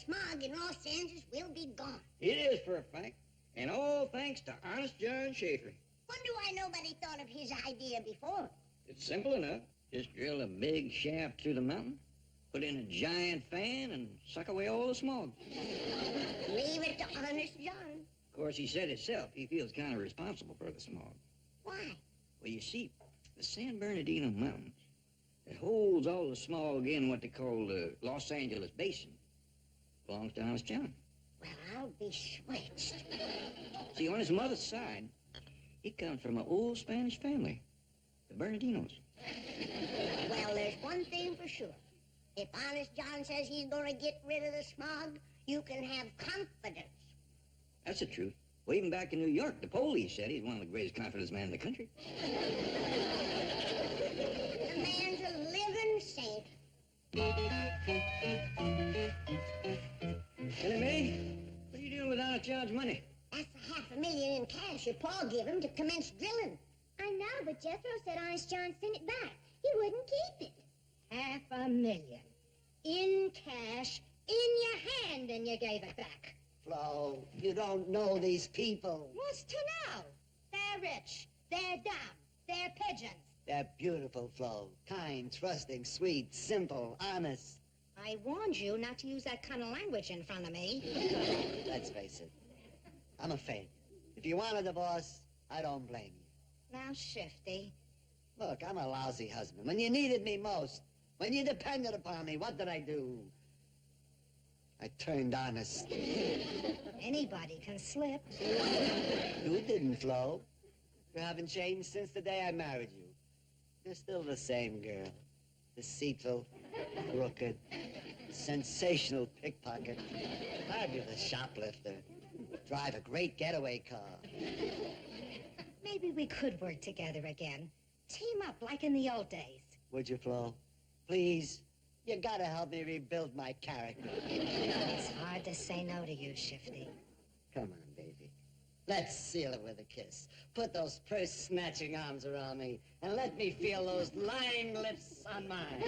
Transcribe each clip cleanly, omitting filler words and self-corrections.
smog in Los Angeles will be gone. It is for a fact. And all thanks to Honest John Schaefer. Wonder why nobody thought of his idea before. It's simple enough. Just drill a big shaft through the mountain, put in a giant fan, and suck away all the smog. Leave it to Honest John. Of course, he said himself he feels kind of responsible for the smog. Why? Well, you see, the San Bernardino Mountains, that holds all the smog in what they call the Los Angeles Basin, belongs to Honest John. Well, I'll be switched. See, on his mother's side, he comes from an old Spanish family, the Bernardinos. Well, there's one thing for sure. If Honest John says he's going to get rid of the smog, you can have confidence. That's the truth. Well, even back in New York, the police said he's one of the greatest confidence men in the country. The man's a living saint. Billy Mae, what are you doing with Honest John's money? That's the $500,000 in cash your pa gave him to commence drilling. I know, but Jethro said Honest John sent it back. He wouldn't keep it. $500,000 in cash in your hand, and you gave it back. Flo, you don't know these people. What's to know? They're rich. They're dumb. They're pigeons. They're beautiful, Flo. Kind, trusting, sweet, simple, honest. I warned you not to use that kind of language in front of me. Let's face it. I'm a failure. If you want a divorce, I don't blame you. Now, Shifty. Look, I'm a lousy husband. When you needed me most, when you depended upon me, what did I do? I turned honest. Anybody can slip. You didn't, Flo. You haven't changed since the day I married you. You're still the same girl. Deceitful, crooked, sensational pickpocket. Fabulous shoplifter. Drive a great getaway car. Maybe we could work together again. Team up like in the old days. Would you, Flo? Please? You gotta help me rebuild my character. It's hard to say no to you, Shifty. Come on, baby. Let's seal it with a kiss. Put those purse-snatching arms around me and let me feel those lying lips on mine.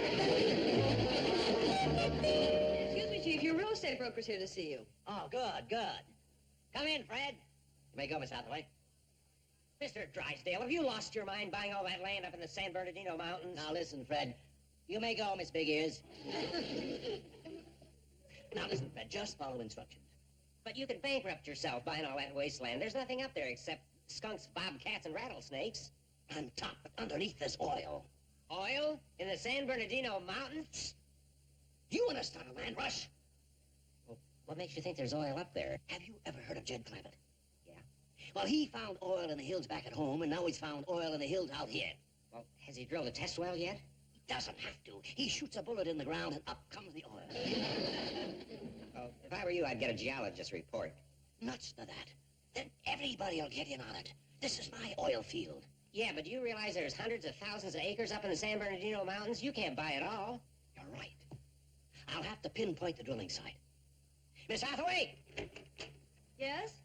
Excuse me, Chief. Your real estate broker's here to see you. Oh, good, good. Come in, Fred. You may go, Miss Hathaway. Mr. Drysdale, have you lost your mind buying all that land up in the San Bernardino Mountains? Now, listen, Fred. You may go, Miss Big Ears. Now, listen, Fred, just follow instructions. But you could bankrupt yourself buying all that wasteland. There's nothing up there except skunks, bobcats, and rattlesnakes. On top, but underneath there's oil. Oil? In the San Bernardino Mountains? You want to start a land rush? Well, what makes you think there's oil up there? Have you ever heard of Jed Clampett? Yeah. Well, he found oil in the hills back at home, and now he's found oil in the hills out here. Well, has he drilled a test well yet? He doesn't have to. He shoots a bullet in the ground, and up comes the oil. Well, if I were you, I'd get a geologist's report. Nuts to that. Then everybody will get in on it. This is my oil field. Yeah, but do you realize there's hundreds of thousands of acres up in the San Bernardino Mountains? You can't buy it all. You're right. I'll have to pinpoint the drilling site. Miss Hathaway! Yes?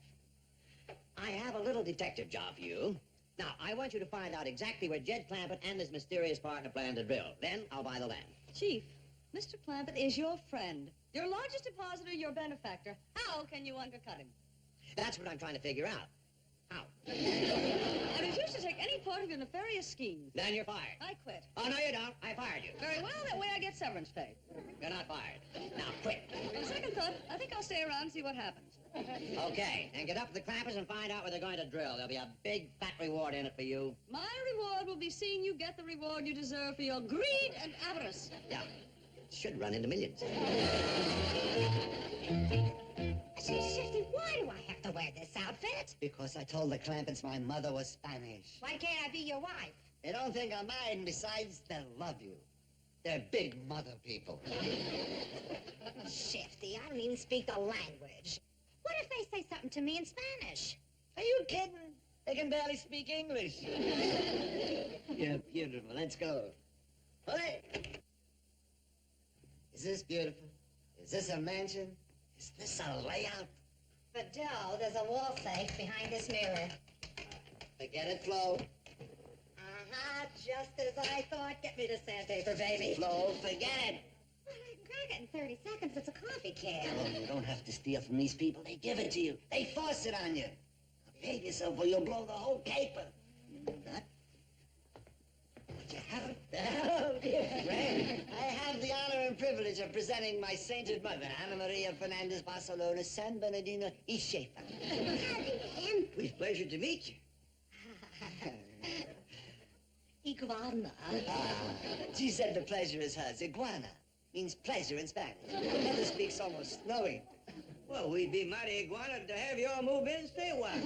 I have a little detective job for you. Now, I want you to find out exactly where Jed Clampett and his mysterious partner plan to drill. Then I'll buy the land. Chief, Mr. Clampett is your friend. Your largest depositor, your benefactor. How can you undercut him? That's what I'm trying to figure out. How? I refuse to take any part of your nefarious schemes. Then you're fired. I quit. Oh, no, you don't. I fired you. Very well, that way I get severance pay. You're not fired. Now, quit. On second thought, I think I'll stay around and see what happens. Okay, and get up to the Clampers and find out where they're going to drill. There'll be a big, fat reward in it for you. My reward will be seeing you get the reward you deserve for your greed and avarice. Yeah, should run into millions. Say, Shifty, why do I have to wear this outfit? Because I told the Clampetts my mother was Spanish. Why can't I be your wife? They don't think I'm mine. Besides, they'll love you. They're big mother people. Shifty, I don't even speak the language. What if they say something to me in Spanish? Are you kidding? They can barely speak English. You're beautiful. Let's go. Hey. Is this beautiful? Is this a mansion? Is this a layout? Fidel, there's a wall safe behind this mirror. Forget it, Flo. Uh-huh, just as I thought. Get me the sandpaper, baby. Flo, forget it. What a packet in 30 seconds. It's a coffee can. Oh, you don't have to steal from these people. They give it to you. They force it on you. Behave yourself or you'll blow the whole paper. You nut. What you have? Oh, dear friend. I have the honor and privilege of presenting my sainted mother, Anna Maria Fernandez Barcelona, San Bernardino, Ishefa. It's a pleasure to meet you. Iguana. She said the pleasure is hers. Iguana means pleasure in Spanish. Mother speaks almost fluent. Well, we'd be mighty iguana to have you all move in and stay a while.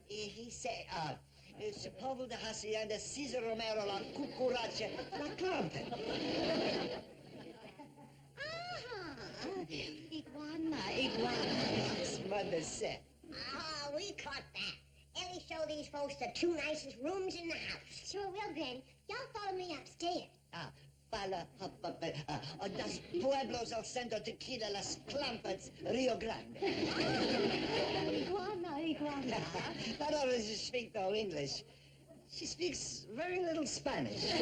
He said, su povo de hacienda Cesar Romero la cucuracha la Compton. Iguana. His mother said. Ah, we caught that. Ellie, show these folks the 2 nicest rooms in the house. Sure will, Granny. Y'all follow me upstairs. Fala, dos pueblos al centro tequila, las clampas, Rio Grande. Iguana. Not only does she speak no English, she speaks very little Spanish.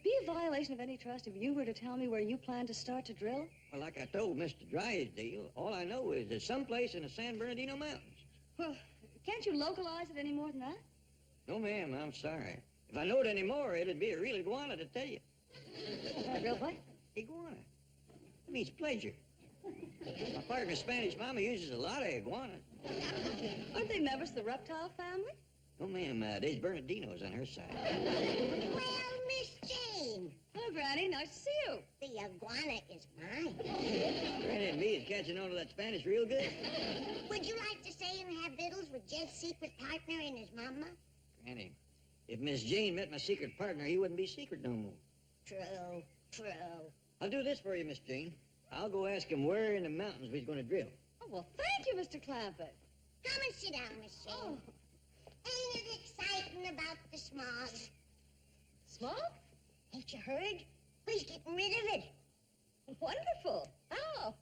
Be a violation of any trust if you were to tell me where you plan to start to drill? Well, like I told Mr. Drysdale, all I know is there's someplace in the San Bernardino Mountains. Well, can't you localize it any more than that? No, ma'am, I'm sorry. If I knowed any more, it'd be a real iguana to tell you. Real what? Iguana. It means pleasure. My partner's Spanish mama uses a lot of iguanas. Aren't they members of the reptile family? No, ma'am, there's Bernardinos on her side. Well, Miss Jane, Hello, Granny. Nice to see you. the iguana is mine. Granny and me is catching on to that Spanish real good. Would you like to stay and have victuals with Jed's secret partner and his mama? Granny, if Miss Jane met my secret partner, he wouldn't be secret no more. True. I'll do this for you, Miss Jane. I'll go ask him where in the mountains we're going to drill. Oh, well, thank you, Mr. Clampett. Come and sit down, Miss Jane. Ain't it exciting about the smog? Smog? Ain't you heard? We's getting rid of it. Wonderful. How?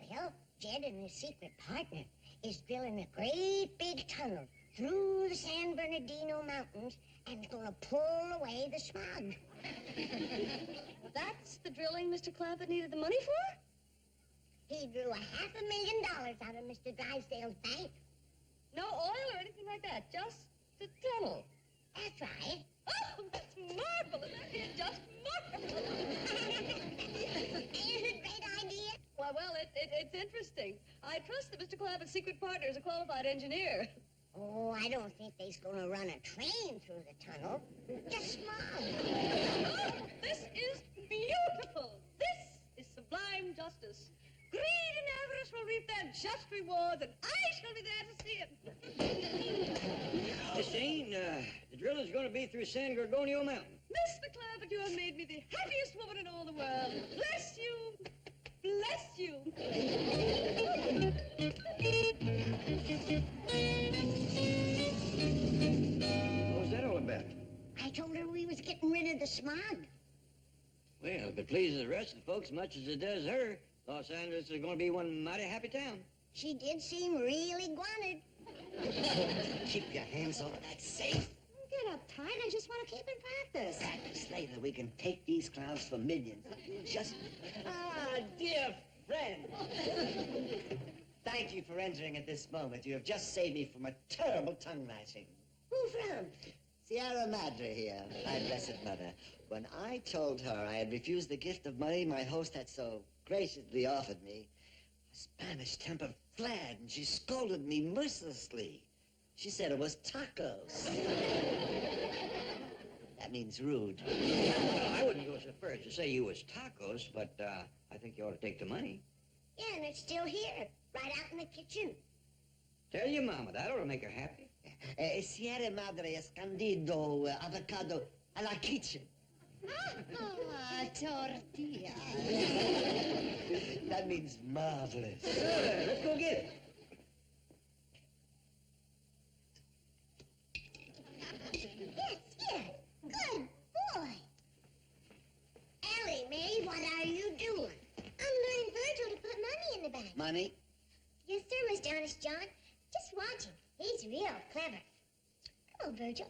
Well, Jed and his secret partner is drilling a great big tunnel through the San Bernardino Mountains and gonna pull away the smog. That's the drilling Mr. Clampett needed the money for? He drew $500,000 out of Mr. Drysdale's bank. No oil or anything like that, just the tunnel. That's right. Oh, that's marvelous. That is just marvelous. Ain't it a great idea? Well, it's interesting. I trust that Mr. Clampett's secret partner is a qualified engineer. Oh, I don't think they's gonna run a train through the tunnel. Just smog. Oh, this is beautiful. This is sublime justice. Greed and avarice will reap their just rewards, and I shall be there to see it. Miss Jane, the drilling's going to be through San Gorgonio Mountain. Mr. Clampett, you have made me the happiest woman in all the world. Bless you. Bless you. What was that all about? I told her we was getting rid of the smog. Well, if it pleases the rest of the folks as much as it does her, Los Angeles is going to be one mighty happy town. She did seem really guanted. Keep your hands off that safe. Don't get uptight. I just want to keep in practice. Practice later. We can take these clowns for millions. Just... dear friend. Thank you for entering at this moment. You have just saved me from a terrible tongue lashing. Who from? Sierra Madre here, my blessed mother. When I told her I had refused the gift of money my host had so graciously offered me, her Spanish temper flared and she scolded me mercilessly. She said it was tacos. That means rude. Well, I wouldn't go so far as to say you was tacos, but I think you ought to take the money. Yeah, and it's still here, right out in the kitchen. Tell your mama, that ought to make her happy. Sierra Madre escondido avocado a la kitchen. Tortilla. That means marvelous. Let's go get it. Yes. Good boy. Ellie Mae, what are you doing? I'm learning Virgil to put money in the bank. Money? Yes, sir, Mr. Honest John. Just watch him. He's real clever. Come on, Virgil.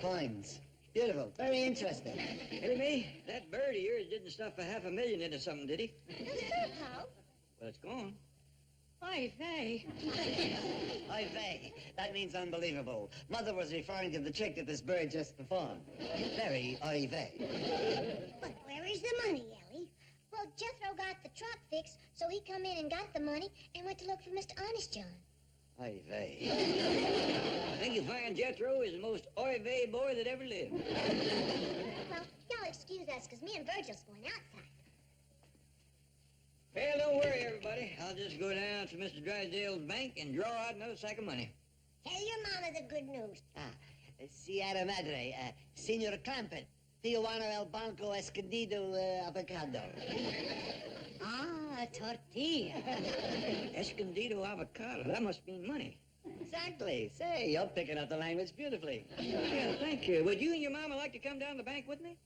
coins. Beautiful. Very interesting. Hey, me, that bird of yours didn't stuff a $500,000 into something, did he? No, sir, Pal. Well, it's gone. Oy vey. Oy vey. That means unbelievable. Mother was referring to the trick that this bird just performed. Very oy vey. But where is the money, Ellie? Well, Jethro got the truck fixed, so he come in and got the money and went to look for Mr. Honest John. Oy vey. I think you'll find Jethro is the most oy vey boy that ever lived. Well, y'all excuse us, because me and Virgil's going outside. Well, don't worry, everybody. I'll just go down to Mr. Drysdale's bank and draw out another sack of money. Tell your mama the good news. Sierra Madre, Signor Clampett, Tijuana El Banco Escondido Avocado. Ah, tortilla. Escondido avocado. That must mean money. Exactly. Say, you're picking up the language beautifully. Yeah, thank you. Would you and your mama like to come down to the bank with me?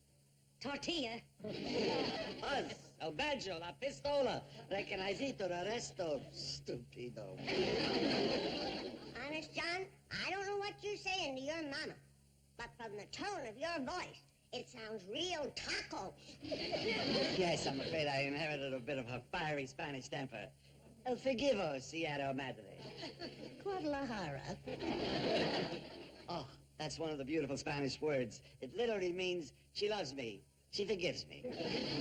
Tortilla? Us, el banjo, la pistola, reconocito, arresto, stupido. Honest, John, I don't know what you're saying to your mama, but from the tone of your voice, it sounds real taco. Yes, I'm afraid I inherited a bit of her fiery Spanish temper. El forgivo, Sierra Madre. Guadalajara. Oh, that's one of the beautiful Spanish words. It literally means she loves me. She forgives me.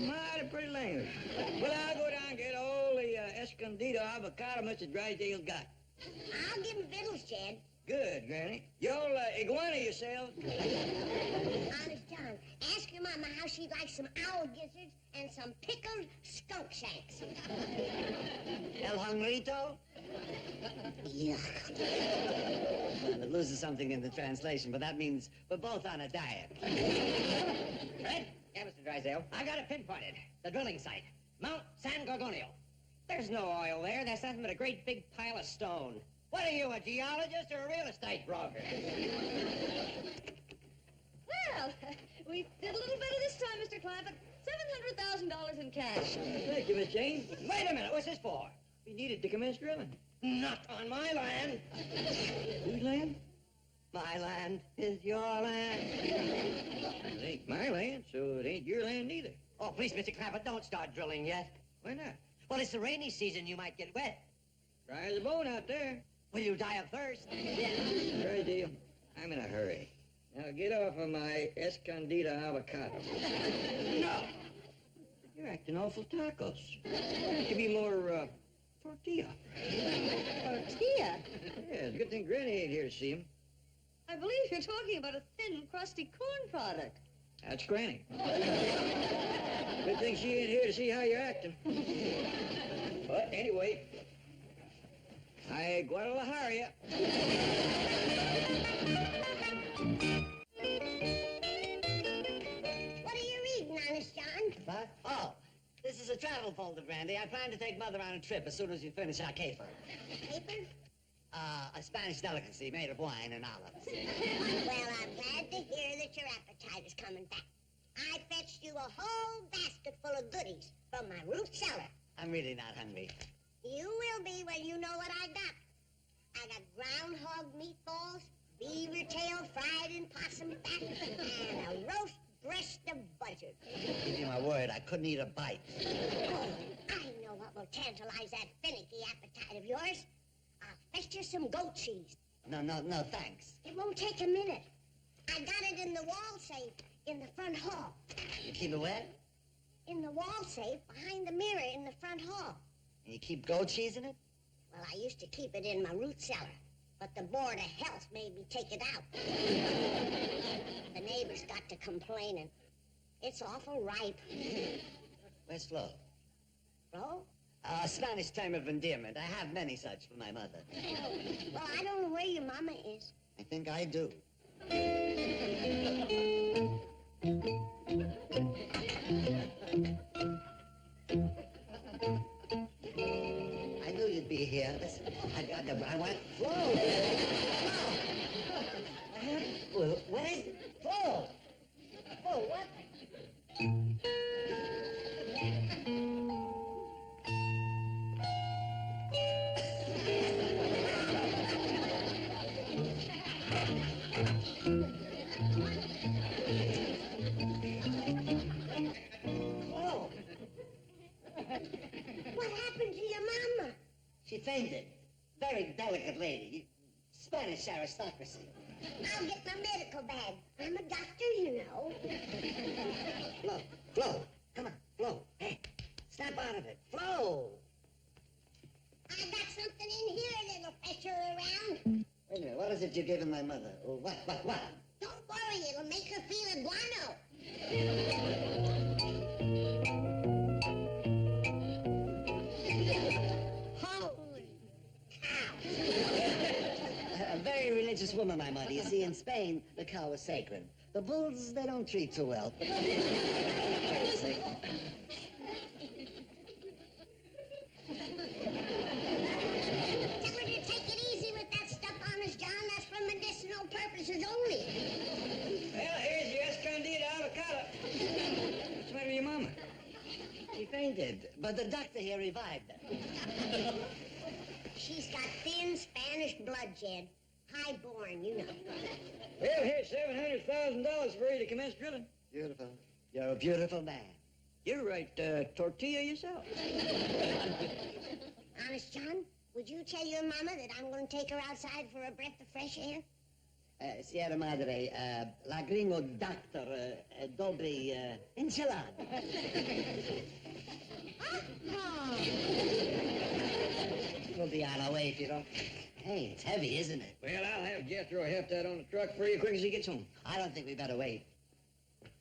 Mighty pretty language. Well, I'll go down and get all the Escondido avocado Mr. Drysdale's got. I'll give him victuals, Jed. Good, Granny. Y'all iguana yourselves. Honest, John, ask your mama how she'd like some owl gizzards and some pickled skunk shanks. El hungrito? Yuck. It loses something in the translation, but that means we're both on a diet. Fred? Yeah, Mr. Drysdale. I got it pinpointed. The drilling site. Mount San Gorgonio. There's no oil there. That's nothing but a great big pile of stone. What are you, a geologist or a real estate broker? Well, we did a little better this time, Mr. Clampett. $700,000 in cash. Thank you, Miss Jane. Wait a minute. What's this for? We needed to commence drilling. Not on my land. Whose land? My land is your land. It ain't my land, so it ain't your land neither. Oh, please, Mr. Clampett, don't start drilling yet. Why not? Well, it's the rainy season. You might get wet. Dry as a bone out there. Will you die of thirst? Drysdale, I'm in a hurry. Now get off of my Escondido avocado. No. You're acting awful tacos. You should be more, tortilla. Tortilla? Yeah, it's a good thing Granny ain't here to see him. I believe you're talking about a thin, crusty corn product. That's Granny. Good thing she ain't here to see how you're acting. But anyway, I Guadalajara. What are you reading, Honest, John? What? Oh, this is a travel folder, Brandy. I plan to take Mother on a trip as soon as we finish our caper. Paper? A Spanish delicacy made of wine and olives. Well, I'm glad to hear that your appetite is coming back. I fetched you a whole basket full of goodies from my root cellar. I'm really not hungry. You will be when you know what I got. I got groundhog meatballs, beaver tail fried in possum fat, and a roast breast of buzzard. Give you my word, I couldn't eat a bite. Oh, I know what will tantalize that finicky appetite of yours. I'll fetch you some goat cheese. No, thanks. It won't take a minute. I got it in the wall safe in the front hall. You keep it wet? In the wall safe behind the mirror in the front hall. And you keep goat cheese in it? Well, I used to keep it in my root cellar, but the Board of Health made me take it out. The neighbors got to complaining. It's awful ripe. Where's Flo? Flo? A Spanish term of endearment. I have many such for my mother. Well, I don't know where your mama is. I think I do. I knew you'd be here. Listen, I want Flo. Flo. Where's Flo? Flo, what? fainted. Very delicate lady. Spanish aristocracy. I'll get my medical bag. I'm a doctor, you know. Flo, come on, Flo. Hey, snap out of it. Flo! I got something in here, little fetcher around. Wait a minute, what is it you're giving my mother? Oh, what? Don't worry, it'll make her feel a guano. Holy cow. A very religious woman, my mother. You see, in Spain, the cow is sacred. The bulls, they don't treat too well. Tell her to take it easy with that stuff, Honest John. That's for medicinal purposes only. Well, here's your escondida avocado. What's the matter with your mama? She fainted, but the doctor here revived her. She's got thin Spanish blood, Jed. High-born, you know. Well, here's $700,000 for you to commence drilling. Beautiful. You're a beautiful man. You write tortilla yourself. Honest John, would you tell your mama that I'm going to take her outside for a breath of fresh air? Sierra Madre, la gringo doctor, dobry, enchilada. We'll be on our way if you don't. Hey, it's heavy, isn't it? Well, I'll have Jethro heft that on the truck for you as quick as he gets home. I don't think we better wait.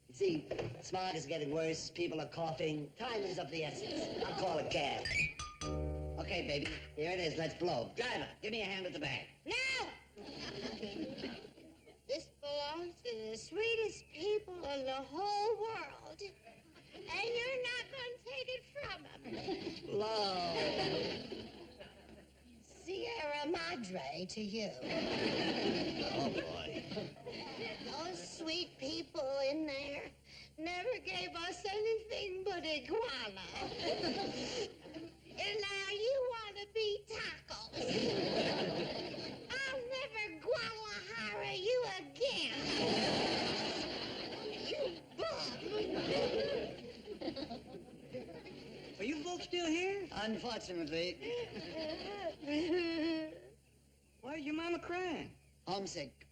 You see, smog is getting worse, people are coughing, time is of the essence. I'll call a cab. Okay, baby, here it is, let's blow. Driver, give me a hand with the bag. No! This belongs to the sweetest people in the whole world. And you're not going to take it from them. Blow. Sierra Madre to you. Oh, boy. Those sweet people in there never gave us anything but iguana. And now you want to be tacos. I'll never guadalajara you again. You bum. Are you folks still here? Unfortunately, Why's your mama crying? homesick.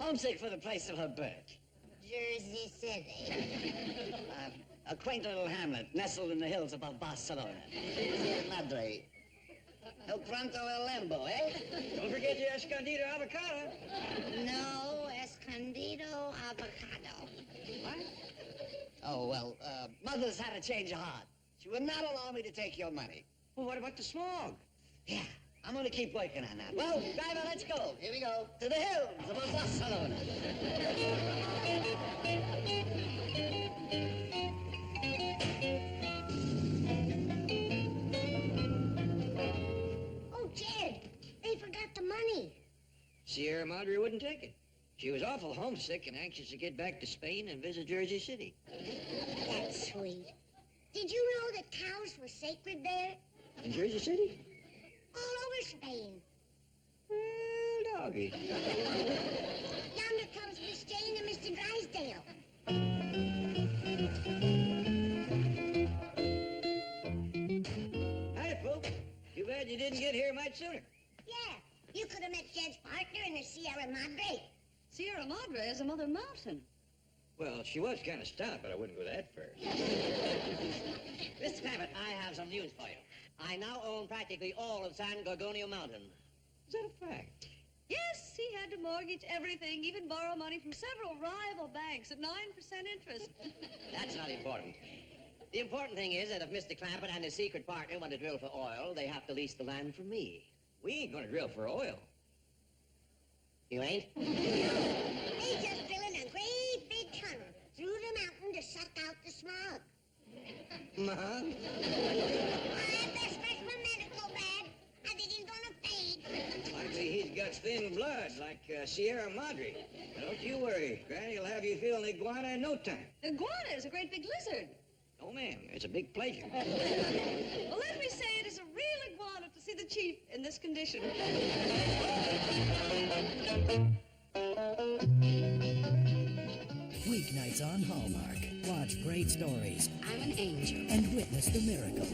Homesick for the place of her birth. Jersey City. A quaint little hamlet nestled in the hills above Barcelona. Sierra Madre. El pronto el lembo, eh? Don't forget your escondida avocado. No escondido avocado. What? Oh, well, Mother's had a change of heart. She would not allow me to take your money. Well, what about the smog? Yeah, I'm going to keep working on that. Well, driver, let's go. Here we go. To the hills above Barcelona. Oh, Jed, they forgot the money. Sierra Madre wouldn't take it. She was awful homesick and anxious to get back to Spain and visit Jersey City. That's sweet. Did you know that cows were sacred there? In Jersey City? All over Spain. Well, doggy. Yonder comes Miss Jane and Mr. Drysdale. Hi, folks. Too bad you didn't get here much sooner. Yeah, you could have met Jed's partner in the Sierra Madre. Sierra Madre is a mother mountain. Well, she was kind of stout, but I wouldn't go that far. Mr. Clampett, I have some news for you. I now own practically all of San Gorgonio Mountain. Is that a fact? Yes, he had to mortgage everything, even borrow money from several rival banks at 9% interest. That's not important. The important thing is that if Mr. Clampett and his secret partner want to drill for oil, they have to lease the land from me. We ain't gonna drill for oil. You ain't? They just drilling a great big tunnel through the mountain to suck out the smog. Ma? I best fetch my medical bag. I think he's gonna fade. Likely he's got thin blood, like Sierra Madre. Don't you worry. Granny will have you feeling iguana in no time. Iguana is a great big lizard. Oh, ma'am, it's a big pleasure. Well, let me say it is a real iguana to see the chief in this condition. Weeknights on Hallmark. Watch great stories I'm an angel. and witness the miracle.